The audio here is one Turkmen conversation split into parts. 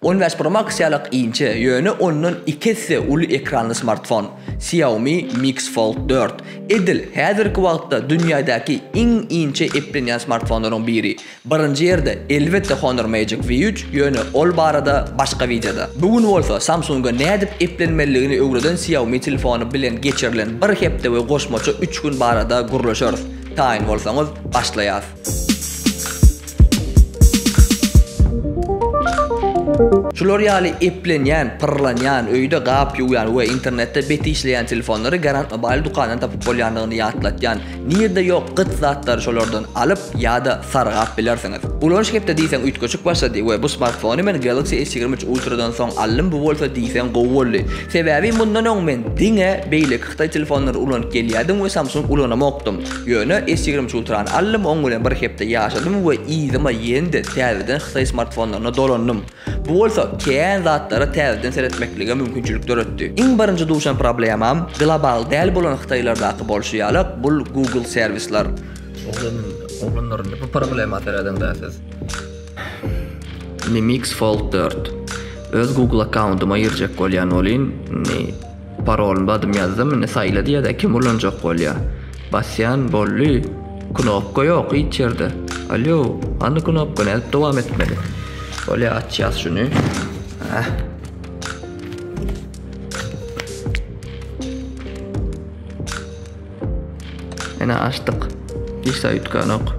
15 Pro Max ýalyk inçe ýöne onun ikisi uly ekranly smartfon. Xiaomi Mix Fold 4. Edil häzirki wagtda dünýädäki iň inçe eplenýän smartfonlaryň biri. Birinji ýerde elbetde Honor Magic V3 ýöne ol barada başga videoda. Bugun bolsa Samsung'a nädip eplenmeligini öwreden Xiaomi telefonu bilen geçirilen bir hepde we goşmaça 3 gün barada gurlaşar. Taýin bolsaňyz başlaýar. Şular ýaly eplenýän, pyrlanýan, öýde gap ýuwýan we internetde beti işleýän telefonlary Garant Mobile dukanyndan tapyp bolýanlygyny ýatlatýan. Nirde ýok gyt zatlar şolardan alyp ýa-da sargap bilersiňiz. Ulan şekipde diýsen ütköçük başlady we bu smartfony men Galaxy S23 Ultra'dan soň aldym bu bolsa diýsen gowully. Sebäbi mundan öň men diňe beýle Xitay telefonlary ulan gelýärdim we Samsung ulanamokdum. Ýöne S23 Ultra'ny aldym, oň bilen bir hepde ýaşadym we iýdime ýende täzeden Xitay smartfonlaryna dolandym. Bu bolsa kän zatlara täzeden seretmeklige mümkinçilik döretdi. Iň birinji duşan problemam global däl bolan Xitaylardaky bolşy ýalyk bu Google servisler. Oğlanların bu problema tereden däsiz. Mix Fold 4. Öz Google accountuma girjek bolýan olyn, parolum badym ýazdym, saýlady ýa-da kim ulanjak bolýa. Basýan bolly, knopka ýok içerde. Alo, any knopka nädip dowam etmeli. Bolýa açýas şunu. Ene açdyk. İşte yutkanok.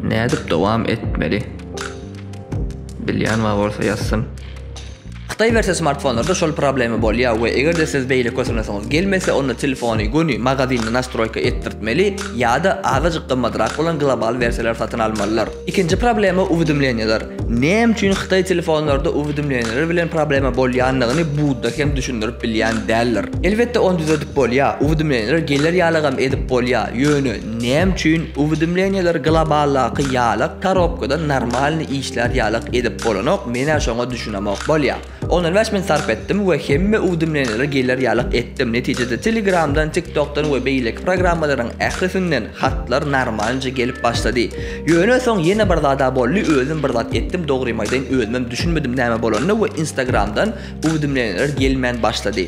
Nädip dowam etmeli? Bilýän we bolsa ýazsyn. Xitay versiya smartfonlarda şol problemi bolýar we egerde siz beýle kösürmäseňiz gelmese onu telefony güni magazinde nastroyka etdirtmeli ýa-da azyjy gymmadrak bolan global versiýalar satyn almalylar. Ikinji problemi uwdumlenýär. Näme üçin Xitay telefonlarda uwdumlenýär bilen problema bolýanlygyny buda hem düşündirip bilýän däldir. Elbetde onu düzeltip bolýar. Uwdumlenýär gelir ýalagam edip bolýar. Ýöne näme üçin uwdumlenýär globallaky ýalyk tarapkada normal işler ýalyk edip bolanok mena şoňa düşünemek bolýar. Onun men sarf etdim we hemme uwdumlenýär gelir ýalyk etdim. Netijede Telegramdan, TikTokdan we beýleki programmalaryň ählisinden hatlar normalca gelip başlady. Ýöne soň ýene bir zada boldy, özüm bir zat etdim, dogry maýdan özüm düşünmedim näme bolanyny we Instagramdan uwdumlenýär gelmän başlady.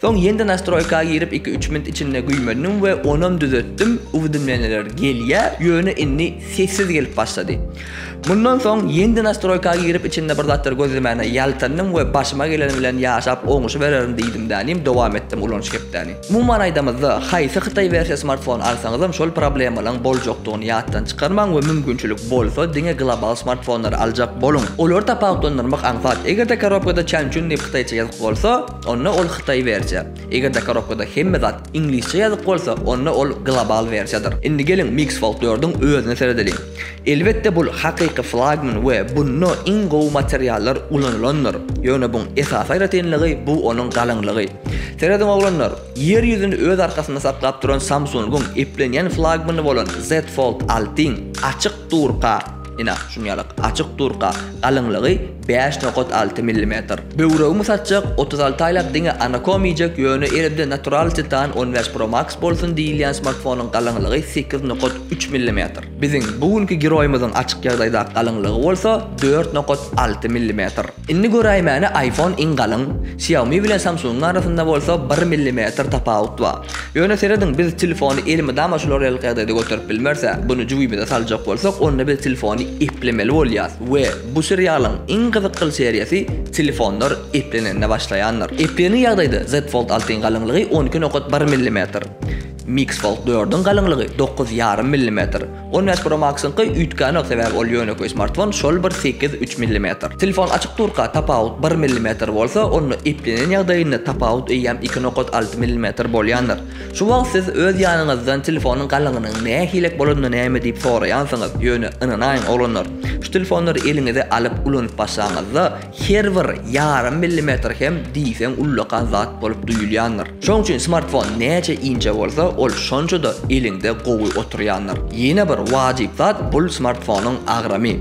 Soň ýende nastroykaga girip 2-3 minut içinde güýmedim we onam düzeltdim, uwdumlenýär gelýär, ýöne inni sessiz gelip başlady. Bundan soň ýende nastroykaga girip içinde bir zatlar gözlemene ýaltandym we başyma geleni bilen ýaşap oňuşy bererim diýdim dänim, dowam etdim ulan şekipdäni. Bu manaýdamyzda haýsy Xitay versiýa smartfon alsaňyzam şol problemalarning boljakdygyny ýatdan çykarmaň we mümkinçilik bolsa diňe global smartfonlar aljak boluň. Olar tapawdandyrmak aňsat. Egerde korobkada çançun diýip Xitayça ýazyk bolsa, onu ol Xitay versiýa. Egerde korobkada hemme zat ingilisçe ýazyk bolsa, onu ol global versiýadyr. Indi gelin Mix Fold 4-üň özüne seredelim. Elbetde bu hakyky flagman we bunno iň gowy materiallar ulanılanlar. Ýöne bu esas aýratenligi bu onuň galanglygy. Seredin oglanlar, ýer ýüzüni öz arkasynda saklap duran Samsung'un eplenýän flagmany bolan Z Fold 6 açyk turka, şunu ýalyk açyk turka galanglygy 5.6 mm. Böwregimiz açyk 36 aýlap diňe anakomijek ýöne erebde natural titan 15 Pro Max bolsun diýilýän smartfonyň galanglygy 8.3 mm. Biziň bugünkü giroýymyzyň açyk ýagdaýda galanglygy bolsa 4.6 mm. Inni göräýmäne iPhone iň galang, Xiaomi bilen Samsung arasynda bolsa 1 mm tapawut bar. Ýöne seredin biz telefony elimizde şolar ýalyk göterip bilmerse, bunu juwybida saljak bolsak, onda biz telefony eplemeli bolýar we bu seriýalyň iň gyzykly seriýasy telefonlar eplenende başlaýanlar. Epleni ýagdaýda Z Fold 6 galanglygy 12.1 mm. Mix Fold 4'ün galanglygy 9.5 mm. 15 Pro Max'ın ütkany sebäbi ol ýöne smartfon şol bir 8.3 mm. Telefon açyk turka tapawut 1 mm bolsa, onu eplenen ýagdaýynda tapawut eýem 2.6 mm bolýandyr. Şu wagt siz öz ýanyňyzdan telefonyň galangynyň näme hilek bolanyny näme diýip soraýansyňyz, ýöne ynanaýyn olanlar. Şu telefonlary eliňizde alyp ulanyp başlaňyzda her bir 0.5 mm hem diýsen ullakan zat bolup duýulýandyr. Şoň üçin smartfon näçe inçe bolsa, ol şonça da eliňde gowy oturýandyr. Ýene bir wajyp zat bu smartfonyň agramy.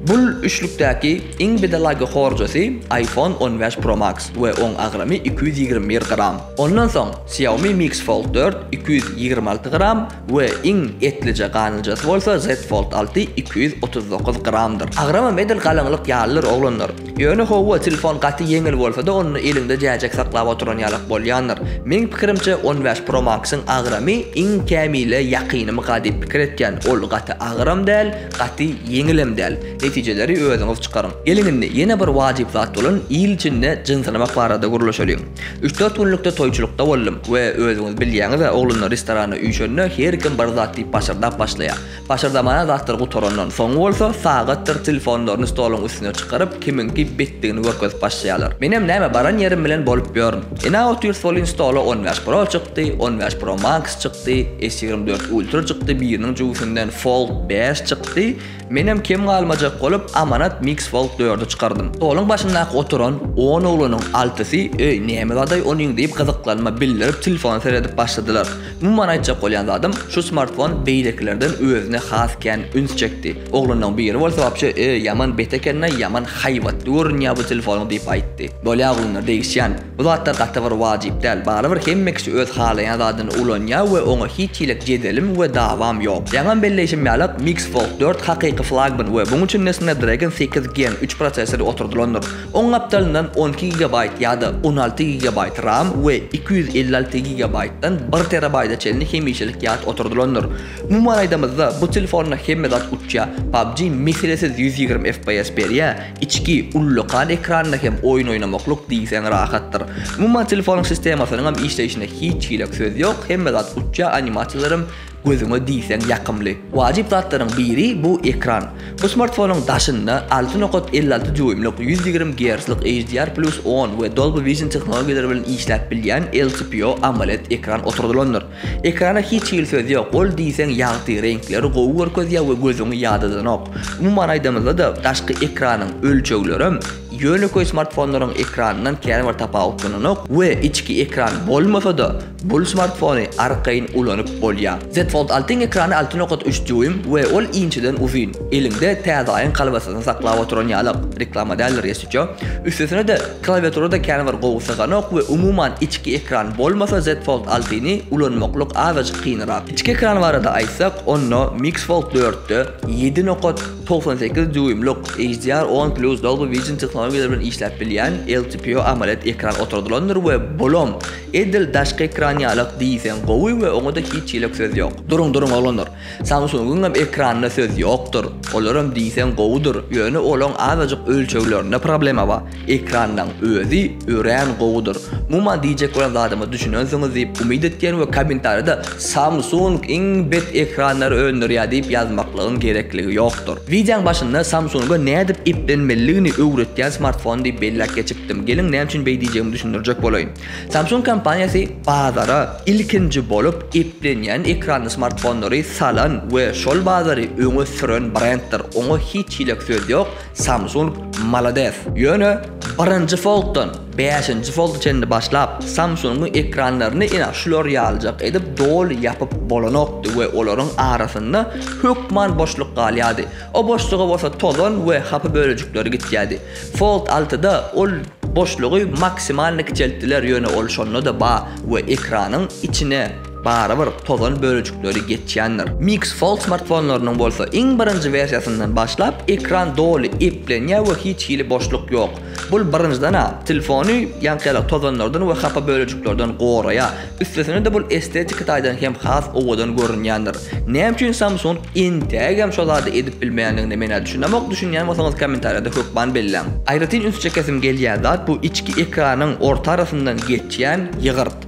Bul üçlükdäki iň bedalagy horjasy iPhone 15 Pro Max we oň agramy 221 gram. Ondan soň Xiaomi Mix Fold 4 226 gram we iň etlije ganyljas bolsa Z Fold 6 239 gramdyr. Agrama medel galanglyk ýalylar oglanlar. Ýöne howa telefon gaty ýeňil bolsa-da onu elinde jäjek saklap oturan ýalyk bolýandyr. Men pikirimçe 15 Pro Max'yň agramy iň kämile ýakynymy gadyp pikir etken ol gaty agram däl, gaty ýeňilem däl. Netijeleri özüňiz çykaryň. Gelinginde ýene bir wajyp zat bolan ýyl içinde jynsynamak barada guruluşalyň. 3-4 günlükde toýçulukda boldum we özüňiz bilýäňiz oglanlar restorana üýşönne her kim bir zat diýip başardaýar. Başardamana zatlar gutorandan soň bolsa sagatdyr telefonlaryny stoluň üstüne çykaryp kiminki betdigini görkezip başlaýarlar. Menem näme baran ýerim bilen bolup ýörüm. Ena otur stolun stolu 15 Pro çykdy, 15 Pro Max çykdy, S24 Ultra çykdy, biriniň juwsundan Fold 5 çykdy. Menem kim galmajak bolup amanat Mix Fold 4'ü çykardym. Stoluň başynda oturan 10 oglanyň altysy näme gaday onuň diýip gyzyklanma bildirip telefon seredip başladylar. Mumman aýtjak bolýan zadym şu smartfon beýleklerden özüne has ken üns çekdi. Oglanyň biri bolsa wapşe ýaman betekenne ýaman haýwat görünýär bu telefon diýip aýtdy. Bolýaglyny değişýän. Bu zatlar gaty bir wajyp däl. Barabir hemme kişi öz halaýan zadyny ulanýar we oňa hiç ýylak jedelim we dawam ýok. Ýaňan belleşim ýalyk Mix Fold 4 hakyky flagman we buň üçin Snapdragon 8 Gen 3 prosesori oturdulandyr. Oň aptalyndan 12 GB ýa-da 16 GB RAM we 256 GB-dan 1 TB çelini hemişelik ýat oturdulandyr. Mumman aýdamyzda bu telefonna hemme zat uçýa, PUBG meselesiz 120 FPS berýär, içki ulluqan ekranyna hem oýun oýnamakluk diýsen rahatdyr. Mumman telefonyň sistemasynyň hem işleyişine hiç ýylak söz ýok, hemme zat uçýa animasiýalaryň gözüme diýsen ýakymly. Wajyp zatlaryň biri bu ekran. Bu smartfonyň daşynda 6.56 düýmlik 120 Hz'lik HDR+10 we Dolby Vision tehnologiýaları bilen işläp bilýän LTPO AMOLED ekran oturdulandyr. Ekrana hiç ýyl söz ýok. Ol diýsen ýagty renkleri gowy görkezýär we gözüňi ýadydanok. Umumyň aýdamyzda da daşky ekranyň ölçegleri Yönököy smartfonlaryň ekranyndan käme bir tapawutlanok we içki ekran bolmasa-da bu smartfony arkaýyn ulanyp bolýar. Z Fold 6-nyň ekrany 6.3 düým we ol inçiden uzun. Elinde täzaýyn kalbasasyny saklap oturan ýalyk reklama däller ýeşitjo. Üstesine de klawiaturada käme bir gowsaganok we umumyň içki ekran bolmasa Z Fold 6-ny ulanmakluk awaj kynrak. İçki ekran barada aýtsak, onu Mix Fold 4'de 7.98 düýmlik HDR10+ Dolby Vision tehnologiýaları bilen işläp bilýän LTPO AMOLED ekran oturdulandyr we bolom edil daşky ekran ýalyk diýsen gowy we oňda hiç ýylak söz ýok. Durun oglanlar. Samsung'un hem ekranına söz ýokdur. Olaram diýsen gowudur. Ýöne olaň awajuk ölçeglerinde problema bar. Ekrandan özü ören gowudur. Mumma diýjek bolan zadymy düşünýänsiňiz diýip umyt etken we kommentarda Samsung iň bet ekranlary öndürýär diýip ýazmaklygyň gerekligi ýokdur. Videoň başynda Samsung'a näde iplenmeligini öwretýän smartfon diýip belläp geçipdim. Gelin näme üçin beý diýjegimi düşündirjek bolaýyn. Samsung kompaniýasy bazara ilkinji bolup iplenýän ekranly smartfonlary salan we şol bazary öňe süren branddir. Oňa hiç ýylak söz ýok. Samsung malades. Ýöne 1-nji Fold'dan 5-nji Fold çenini başlap Samsung'un ekranlaryny ina şular ýaljak edip dol ýapyp bolanokdy we olaryň arasynda hökman boşluk galýady. O boşluğa bolsa tozan we hapy bölejikleri gitýärdi. Fold 6'da ol boşluğu maksimal nikçeltdiler ýöne ol şonda da ba we ekranyň içine barabir tozan bölejikleri geçýändir. Mix Fold smartfonlarynyň bolsa iň birinji versiýasyndan başlap ekran doly iplenýär we hiç ýyly boşluk ýok. Bul birinjidan telefony ýankylar tozanlardan we hapa bölejiklerden goraýar. Üstesine de bul estetik taýdan hem has owadan görünýändir. Näme üçin Samsung integam şolady edip bilmeýänligini men düşünýär. Düşünýän bolsaňyz kommentarda hökman belläň. Aýratyn üns çekesim gelýär zat bu içki ekranyň orta arasyndan geçýän ýygyrt.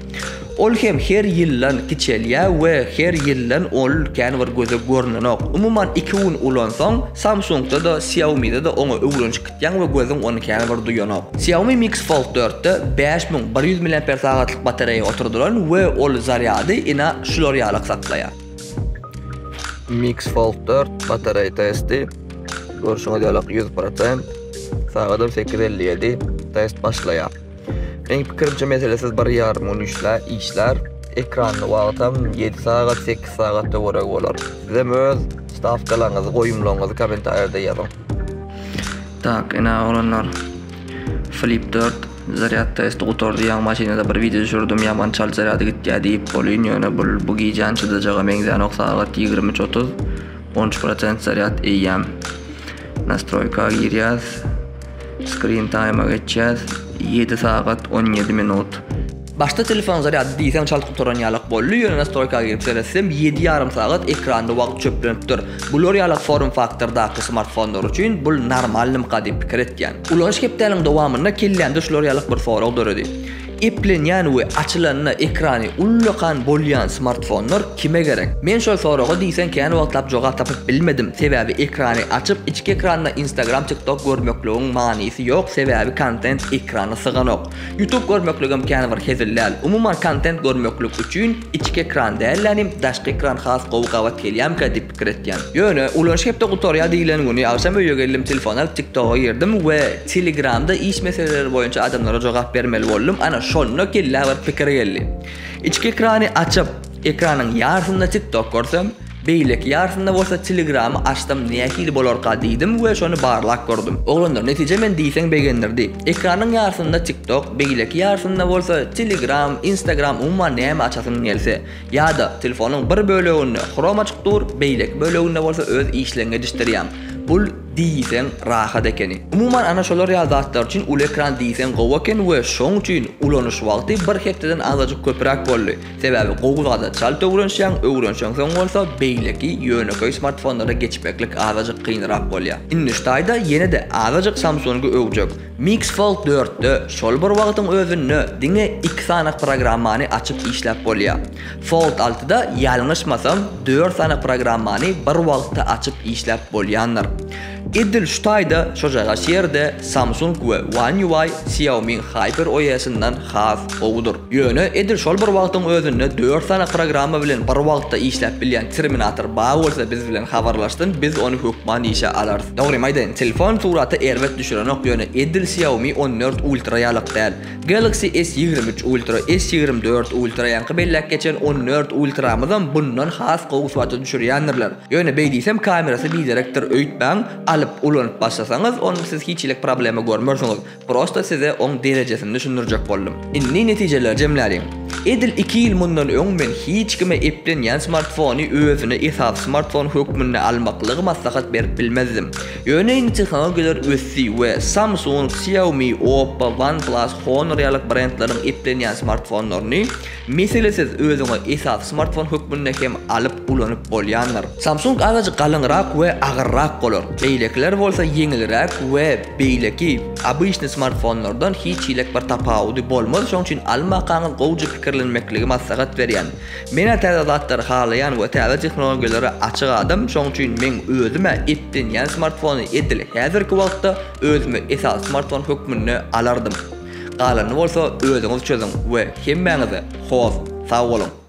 Ol hem her ýyllan kiçelýär we her ýyllan ol käne bir göze görnenok. Umumyň 2 gün ulansaň Samsung'da da Xiaomi'de de oňa öwrençik gitýän we gözüň onu käne bir duýanok. Xiaomi Mix Fold 4'de 5100 mAh batareýa oturduran we ol zaryady ina şular ýalyk saklaýar. Mix Fold 4 batareýa testi görüşüňiz ýalyk 100%. Sagada 857 test başlaýar. En pikirimçe meselesiz 1,5 işler ekranny wagtam 7 saat 8 saatda görek bolar. Size öz stavkalaryňyzy goýumlaryňyzy kommentarda ýazın. Tak, ina olanlar. Flip 4 zaryat testi oturdu yan maşinada bir video düşürdüm. Yaman çal zaryadı gitti deyip boluyun. Yani bu giyeceğin çıdacağı mengzen oqsağılat 23-30 13% zaryat eyyem. Nastroyka gireceğiz. Screen time'a geçeceğiz. 7 saat 17 minut. Başta telefon zaryatı diysem çalıp turan yalık bollu. Yönü nastroyka girip seyretsem 7,5 saat ekranda vaqt çöplenipdir. Bulor yalık form faktordaki smartfonlar üçün bul normalim qadip pikir etken. Ulanış keptelin dovamında kellendi şulor yalık bir soru döredi. Eplenyan ve açılanına ekranı ulluqan bolyan smartfonlar kime gerek? Men şol soruğa deysen keyin vaqtlap jogap tapıp bilmedim. Sebebi ekranı açıp içki ekranına Instagram, TikTok görmekliğin manisi yok. Sebebi content ekranı sığanok. YouTube görmekliğim keyin var hezillal. Umuman content görmeklik üçün içki ekran değerlenim, daşqı ekran xas qovuqavat keliyam kadip pikir etken. Yönü ulanış hepde qutorya deyilen günü akşam öyle geldim telefon alıp TikTok'a girdim ve Telegram'da iş meseleleri boyunca adamlara jogap vermeli boldum. Ana şonno kella bir pikir geldi. İçki ekranı açıp ekranın yarısında TikTok görsem, beylek yarısında bolsa Telegram'ı açtım nehil bolorqa deydim ve şonu barlaq gördüm. Oğlanlar netice men deysen beğenirdi. Ekranın yarısında TikTok, beylek yarısında bolsa Telegram, Instagram umman neyme açasın gelse ya da telefonun bir bölüğünü Chrome açık dur, beylek bölüğünde bolsa öz işlenge düştüriyam. Bul deysen rahat ekeni. Umuman ana şolar yazatlar için ul ekran deysen qovaken ve şoň üçün ulanış wagty bir hepdeden azajyk köprak boldy. Sebebi qoğuzada çal öwrenşäň soň bolsa beýleki ýöneköy smartfonlara geçmeklik azajyk kynrak bolýar. Inneştaýda ýene de azajyk Samsung'a öwjek. Mix Fold 4'te şol bir wagtyň özünü diňe 2 sanak programmany açyp işläp bolýar. Fold 6'da ýalňyşmasam 4 sanak programmany bir wagtda açyp işläp bolýanlar. Edil şutayda şojağa şerde Samsung ve One UI Xiaomi Hyper OS'ından xas oğudur. Yönü edil şol bir wagtyň özünü 4 sana programma bilen bir wagtda işläp bilýän Terminator ba bolsa biz bilen habarlaşdyn, biz onu hukman işe alarys. Dogry maýdan telefon suraty erwet düşürenok yönü edil Xiaomi 14 Ultra ýalyk däl. Galaxy S23 Ultra, S24 Ultra ýanky bellek geçen 14 Ultra'myzdan bundan xas gowswaty düşürýändirler. Yönü beýdiysem kamerasy bilerekdir öýtmäň alıp ulanıp başlasanız onu siz hiçlik problemi görmüyorsunuz. Prosta size on derecesini düşündürecek boldum. Inni neticeler cemlerim. Edil 2 yıl mundan öň men hiç kime eplenýän smartfony özüne esas smartfon hukmuna almaklygy maslahat berip bilmezdim. Ýöne texnologiýalar össi we Samsung, Xiaomi, Oppo, OnePlus, Honor ýalyk brendleriň eplenýän smartfonlaryny meselesiz özüne esas smartfon hukmuna hem alıp ulanyp bolýanlar. Samsung azajyk galynrak we agyrrak bolar. Beýlekler bolsa yeňilrak we beýleki abyşny smartfonlardan hiç ýylek bir tapawudy bolmaz. Şoň üçin almakaňyz gowjy pikirlenmekligi maslahat berýän. Mene täze halayan we täze tehnologiýalary açyk adam. Şoň üçin men özüme eplenýän smartfony edil häzirki wagtda özüme esas smartfon hukmyny alardım. Galany bolsa özüňiz çözüň we hemmäňize hoş, sag bolun.